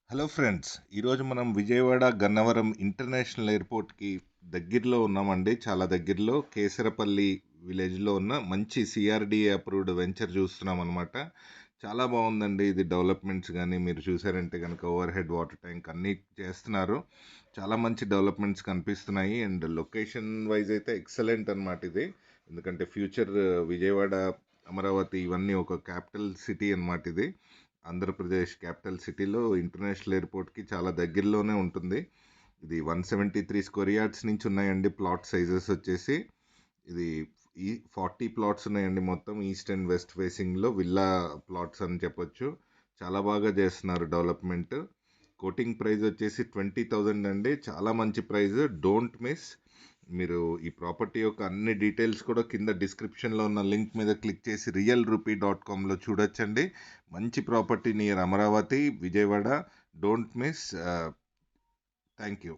Hello friends, ఈరోజు మనం Vijayawada Gannavaram international ఎయిర్పోర్ట్కి దగ్గరలో ఉన్నామండి. చాలా దగ్గరలో కేసరపల్లి విలేజ్లో ఉన్న మంచి సిఆర్డిఏ అప్రూవ్డ్ వెంచర్ చూస్తున్నాం అనమాట. చాలా బాగుందండి. ఇది డెవలప్మెంట్స్ కానీ మీరు చూసారంటే కనుక ఓవర్ హెడ్ వాటర్ ట్యాంక్ అన్నీ చేస్తున్నారు. చాలా మంచి డెవలప్మెంట్స్ కనిపిస్తున్నాయి. అండ్ లొకేషన్ వైజ్ అయితే ఎక్సలెంట్ అనమాట ఇది. ఎందుకంటే ఫ్యూచర్ విజయవాడ, అమరావతి ఇవన్నీ ఒక క్యాపిటల్ సిటీ అనమాట ఇది. ఆంధ్రప్రదేశ్ క్యాపిటల్ సిటీలో ఇంటర్నేషనల్ ఎయిర్పోర్ట్కి చాలా దగ్గరలోనే ఉంటుంది. ఇది 173 స్క్వేర్ యార్డ్స్ నుంచి ఉన్నాయండి. ప్లాట్ సైజెస్ వచ్చేసి ఇది 40 ప్లాట్స్ ఉన్నాయండి. మొత్తం ఈస్ట్ అండ్ వెస్ట్ ఫేసింగ్లో విల్లా ప్లాట్స్ అని చెప్పొచ్చు. చాలా బాగా చేస్తున్నారు డెవలప్మెంట్. కోటింగ్ ప్రైస్ వచ్చేసి 20,000 అండి. చాలా మంచి ప్రైస్, డోంట్ మిస్. మీరు ఈ ప్రాపర్టీ యొక్క అన్ని డీటెయిల్స్ కూడా కింద డిస్క్రిప్షన్లో ఉన్న లింక్ మీద క్లిక్ చేసి realrupee.comలో చూడొచ్చండి. మంచి property near Amaravati, Vijayawada. Don't miss. Thank you.